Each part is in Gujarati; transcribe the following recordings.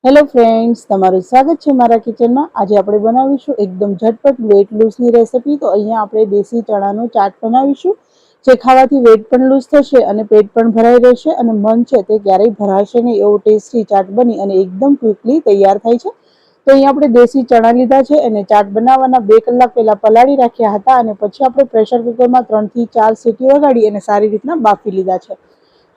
હેલો ફ્રેન્ડ્સ, તમારું સ્વાગત છે મારા કિચનમાં। આજે આપણે બનાવીશું એકદમ ઝટપટ વેટ લૂઝની રેસિપી। તો અહીંયા આપણે દેશી ચણાનો ચાટ બનાવીશું, જે ખાવાથી વેટ પણ લૂઝ થશે અને પેટ પણ ભરાઈ રહેશે અને મન છે તે ક્યારેય ભરાશે નહીં એવો ટેસ્ટી ચાટ બની અને એકદમ ક્વિકલી તૈયાર થાય છે। તો અહીંયા આપણે દેશી ચણા લીધા છે અને ચાટ બનાવવાના 2 કલાક પહેલા પલાળી રાખ્યા હતા અને પછી આપણે પ્રેશર કુકરમાં 3 થી 4 સીટી વગાડી અને સારી રીતના બાફી લીધા છે।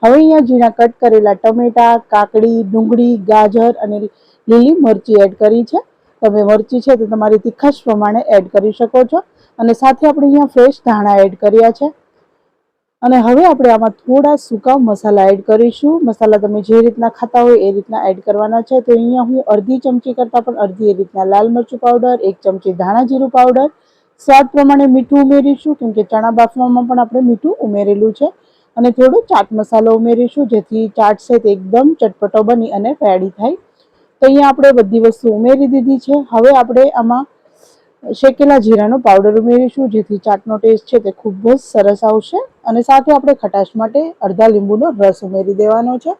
હવે અહીંયા ઝીણા કટ કરેલા ટમેટા, કાકડી, ડુંગળી, ગાજર અને લીલી મરચી એડ કરી છે। તમે મરચી છે તો તમારી તીખાશ પ્રમાણે એડ કરી શકો છો અને સાથે આપણે અહીંયા ફ્રેશ ધાણા એડ કર્યા છે। અને હવે આપણે આમાં થોડા સૂકા મસાલા એડ કરીશું। મસાલા તમે જે રીતના ખાતા હોય એ રીતના એડ કરવાના છે। તો અહીંયા હું અડધી ચમચી કરતાં પણ અડધી એ રીતના લાલ મરચું પાવડર, 1 ચમચી ધાણા જીરું પાવડર, સ્વાદ પ્રમાણે મીઠું ઉમેરીશું કેમ કે ચણા બાફવામાં પણ આપણે મીઠું ઉમેરેલું છે અને થોડો ચાટ મસાલો ઉમેરીશું જેથી ચાટ છે તે એકદમ ચટપટો બની અને રેડી થાય। તો અહીંયા આપણે બધી વસ્તુ ઉમેરી દીધી છે। હવે આપણે આમાં શેકેલા જીરાનો પાવડર ઉમેરીશું જેથી ચાટનો ટેસ્ટ છે તે ખૂબ જ સરસ આવશે અને સાથે આપણે ખટાશ માટે અડધા લીંબુનો રસ ઉમેરી દેવાનો છે।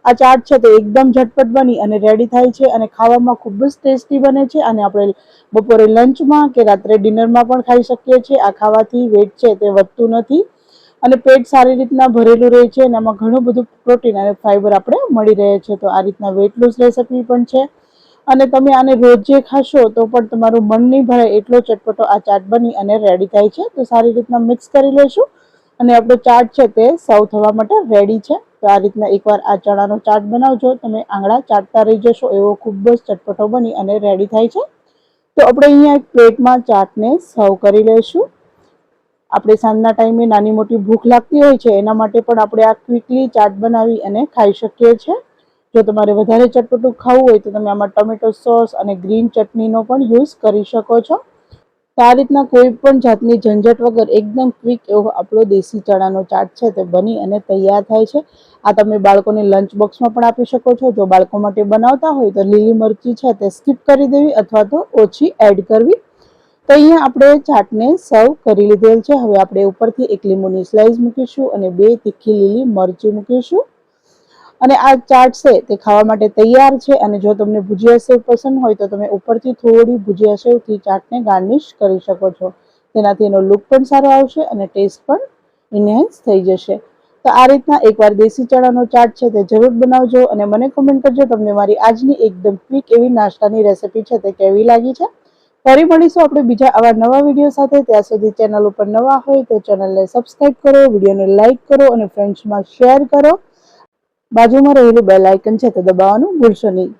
આ ચાટ છે તે એકદમ ઝટપટ બની અને રેડી થાય છે અને ખાવામાં ખૂબ જ ટેસ્ટી બને છે અને આપણે બપોરે લંચમાં કે રાત્રે ડિનરમાં પણ ખાઈ શકીએ છીએ। આ ખાવાથી વેટ છે તે વધતું નથી અને પેટ સારી રીતના ભરેલું રહે છે અને આમાં ઘણું બધું પ્રોટીન અને ફાઈબર આપણે મળી રહે છે। તો આ રીતના વેટ લૂઝ રેસિપી પણ છે અને તમે આને રોજે ખાશો તો પણ તમારું મન નહીં ભરાય એટલો ચટપટો આ ચાટ બની અને રેડી થાય છે। તો સારી રીતના મિક્સ કરી લેશું અને આપણો ચાટ છે તે સર્વ થવા માટે રેડી છે। તો આ રીતના એકવાર આ ચણાનો ચાટ બનાવજો, તમે આંગળા ચાટતા રહી જશો એવો ખૂબ જ ચટપટો બની અને રેડી થાય છે। તો આપણે અહીંયા એક પ્લેટમાં ચાટને સર્વ કરી લઈશું। આપણે સાંજના ટાઈમે નાની મોટી ભૂખ લાગતી હોય છે એના માટે પણ આપણે આ ક્વિકલી ચાટ બનાવી અને ખાઈ શકીએ છીએ। જો તમારે વધારે ચટપટું ખાવું હોય તો તમે આમાં ટોમેટો સોસ અને ગ્રીન ચટણીનો પણ યુઝ કરી શકો છો। તો આ રીતના કોઈ પણ જાતની ઝંઝટ વગર એકદમ ક્વિક એવો આપણો દેશી ચણાનો ચાટ છે તે બની અને તૈયાર થાય છે। આ તમે બાળકોને લંચ બોક્સમાં પણ આપી શકો છો। જો બાળકો માટે બનાવતા હોય તો લીલી મરચી છે તે સ્કીપ કરી દેવી અથવા તો ઓછી એડ કરવી। તો અહીંયા આપણે ચાટને સર્વ કરી લીધેલ છે। હવે આપણે ઉપરથી 1 લીંબુની સ્લાઇસ મૂકીશું અને 2 તીખી લીલી મરચી મૂકીશું અને આ ચાટ છે તે ખાવા માટે તૈયાર છે। અને જો તમને ભુજિયા સેવ પસંદ હોય તો તમે ઉપરથી થોડી ભુજિયા સેવથી ચાટને ગાર્નિશ કરી શકો છો। તેનાથી એનો લુક પણ સારો આવશે અને ટેસ્ટ પણ ઇન્હેન્સ થઈ જશે। તો આ રીતના એકવાર દેશી ચણાનો ચાટ છે તે જરૂર બનાવજો અને મને કમેન્ટ કરજો તમને મારી આજની એકદમ ક્વિક એવી નાસ્તાની રેસિપી છે તે કેવી લાગી છે। ફરી મળીશું આપણે બીજા આવા નવા વિડીયો સાથે। ત્યાં સુધી ચેનલ ઉપર નવા હોય તો ચેનલને સબસ્ક્રાઇબ કરો, વિડીયોને લાઇક કરો અને ફ્રેન્ડ્સમાં શેર કરો। બાજુમાં રહેલું બેલ આઇકન છે તે દબાવવાનું ભૂલશો નહીં।